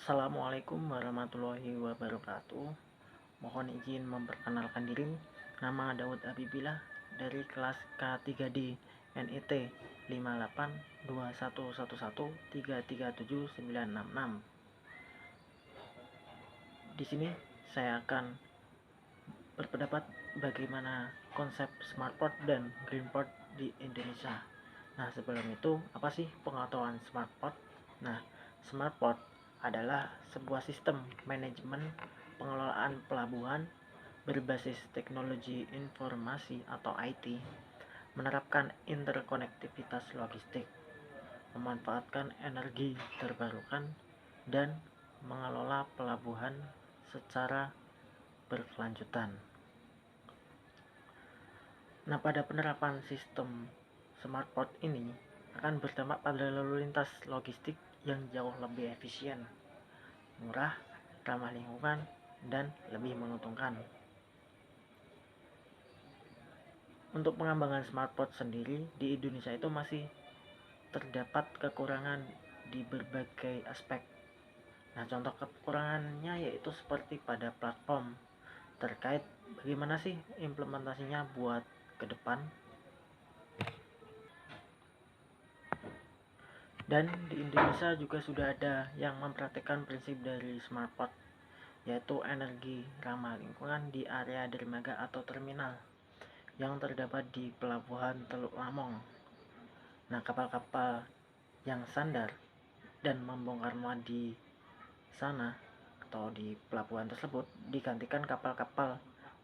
Assalamualaikum warahmatullahi wabarakatuh. Mohon izin memperkenalkan diri. Nama Daud Abibillah dari kelas K3D NIT 582111337966. Di sini saya akan berpendapat bagaimana konsep smart port dan green port di Indonesia. Nah, sebelum itu, apa sih pengetahuan smart port? Nah, smart port adalah sebuah sistem manajemen pengelolaan pelabuhan berbasis teknologi informasi atau IT, menerapkan interkonektivitas logistik, memanfaatkan energi terbarukan, dan mengelola pelabuhan secara berkelanjutan. Nah, pada penerapan sistem smart port ini akan berdampak pada lalu lintas logistik yang jauh lebih efisien, murah, ramah lingkungan, dan lebih menguntungkan. Untuk pengembangan smart port sendiri di Indonesia itu masih terdapat kekurangan di berbagai aspek. Nah, contoh kekurangannya yaitu seperti pada platform terkait bagaimana sih implementasinya buat ke depan. Dan di Indonesia juga sudah ada yang mempraktikkan prinsip dari smart port, yaitu energi ramah lingkungan di area dermaga atau terminal yang terdapat di pelabuhan Teluk Lamong. Nah, kapal-kapal yang sandar dan membongkar muat di sana atau di pelabuhan tersebut digantikan kapal-kapal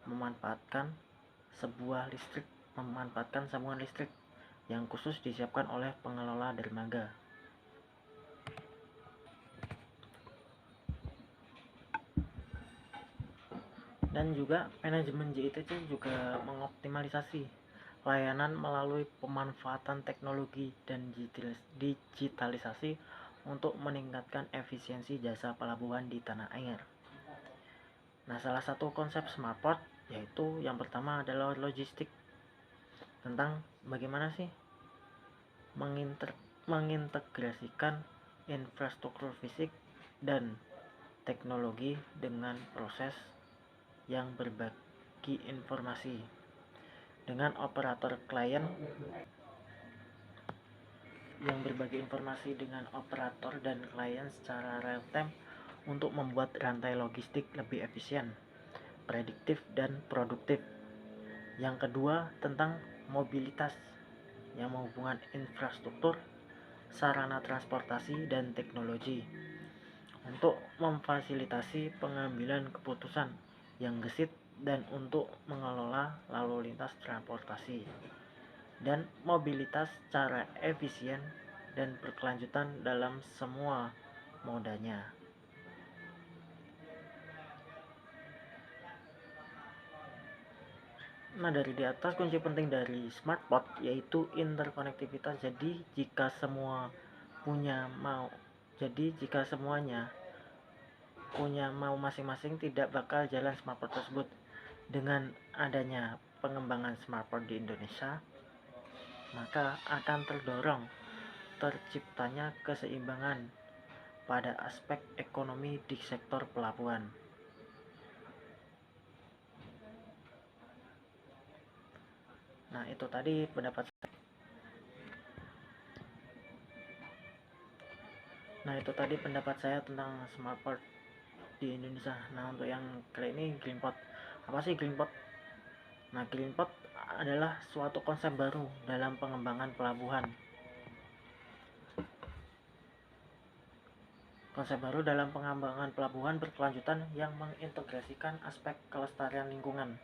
memanfaatkan sambungan listrik yang khusus disiapkan oleh pengelola dermaga. Dan juga manajemen JITC juga mengoptimalisasi layanan melalui pemanfaatan teknologi dan digitalisasi untuk meningkatkan efisiensi jasa pelabuhan di tanah air. Nah, salah satu konsep smart port yaitu yang pertama adalah logistik, tentang bagaimana sih mengintegrasikan infrastruktur fisik dan teknologi dengan proses yang berbagi informasi dengan operator klien dan klien secara real time untuk membuat rantai logistik lebih efisien, prediktif, dan produktif. Yang kedua, tentang mobilitas yang menghubungkan infrastruktur, sarana transportasi, dan teknologi untuk memfasilitasi pengambilan keputusan yang gesit dan untuk mengelola lalu lintas transportasi dan mobilitas secara efisien dan berkelanjutan dalam semua modanya. Nah, dari di atas kunci penting dari smart port yaitu interkonektivitas. Jadi jika semuanya punya mau masing-masing, tidak bakal jalan smart port tersebut. Dengan adanya pengembangan smart port di Indonesia, maka akan terciptanya keseimbangan pada aspek ekonomi di sektor pelabuhan. Nah, itu tadi pendapat saya tentang smart port di Indonesia. Nah, untuk yang kali ini green port. Apa sih green port? Nah, green port adalah suatu konsep baru dalam pengembangan pelabuhan. Konsep baru dalam pengembangan pelabuhan berkelanjutan yang mengintegrasikan aspek kelestarian lingkungan,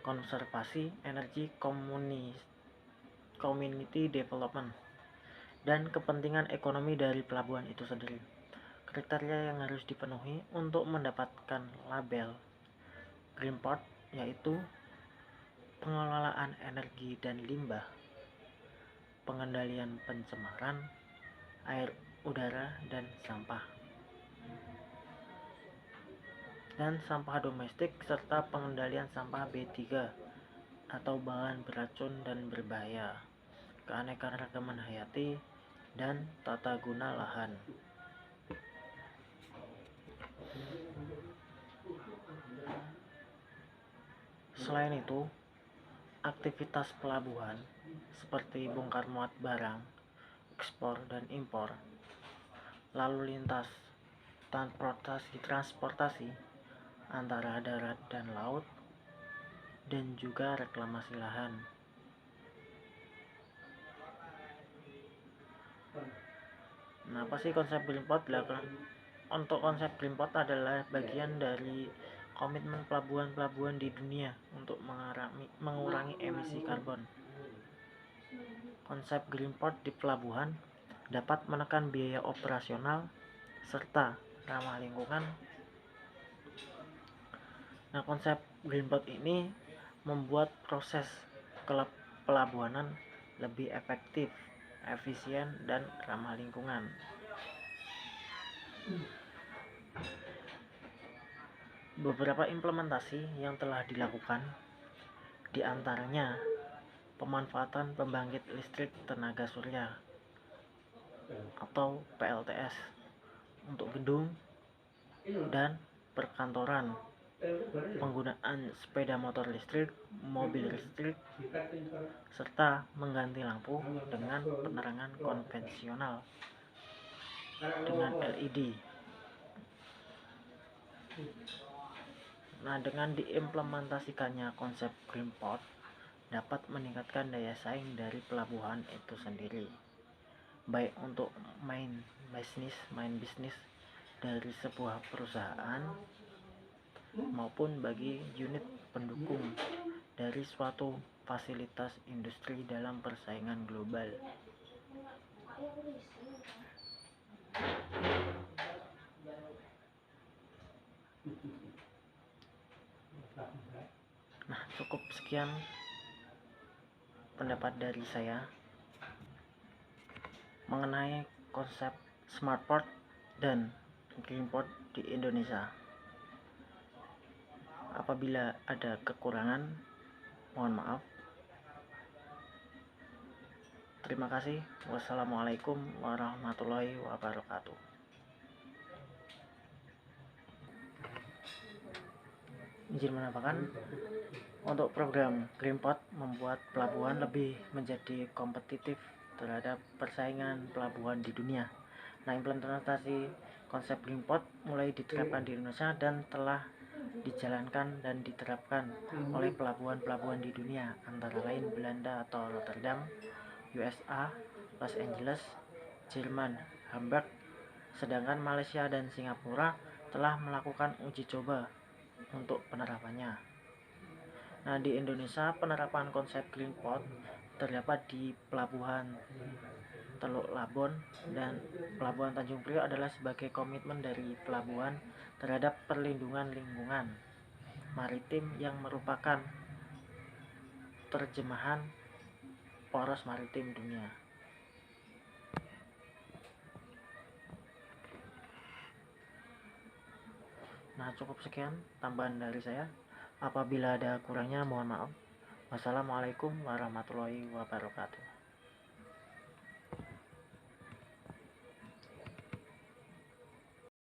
konservasi energi, community development, dan kepentingan ekonomi dari pelabuhan itu sendiri. Kriteria yang harus dipenuhi untuk mendapatkan label green port yaitu pengelolaan energi dan limbah, pengendalian pencemaran air, udara, dan sampah domestik, serta pengendalian sampah B3 atau bahan beracun dan berbahaya, keanekaragaman hayati, dan tata guna lahan. Selain itu, aktivitas pelabuhan seperti bongkar muat barang, ekspor dan impor, lalu lintas transportasi antara darat dan laut, dan juga reklamasi lahan. Nah, apa sih konsep Green Port? Untuk konsep Green Port adalah bagian dari komitmen pelabuhan-pelabuhan di dunia untuk mengurangi emisi karbon. Konsep Green Port di pelabuhan dapat menekan biaya operasional serta ramah lingkungan. Nah, konsep Green Port ini membuat proses pelabuhanan lebih efektif, efisien, dan ramah lingkungan. Beberapa implementasi yang telah dilakukan, diantaranya pemanfaatan pembangkit listrik tenaga surya atau PLTS untuk gedung dan perkantoran, penggunaan sepeda motor listrik, mobil listrik, serta mengganti lampu dengan penerangan konvensional dengan LED. Nah, dengan diimplementasikannya konsep Green Port dapat meningkatkan daya saing dari pelabuhan itu sendiri, baik untuk main bisnis dari sebuah perusahaan maupun bagi unit pendukung dari suatu fasilitas industri dalam persaingan global. Nah, cukup sekian pendapat dari saya mengenai konsep Smart Port dan Green Port di Indonesia. Apabila ada kekurangan, mohon maaf. Terima kasih. Wassalamualaikum warahmatullahi wabarakatuh. Izin menambahkan, untuk program Green Port membuat pelabuhan lebih menjadi kompetitif terhadap persaingan pelabuhan di dunia. Nah, implementasi konsep Green Port mulai diterapkan di Indonesia dan telah dijalankan dan diterapkan oleh pelabuhan-pelabuhan di dunia, antara lain Belanda atau Rotterdam, USA, Los Angeles, Jerman, Hamburg, sedangkan Malaysia dan Singapura telah melakukan uji coba untuk penerapannya. Nah, di Indonesia penerapan konsep Green Port terdapat di pelabuhan Teluk Labon dan pelabuhan Tanjung Priok adalah sebagai komitmen dari pelabuhan terhadap perlindungan lingkungan maritim yang merupakan terjemahan poros maritim dunia. Nah, cukup sekian tambahan dari saya. Apabila ada kurangnya mohon maaf. Wassalamualaikum warahmatullahi wabarakatuh.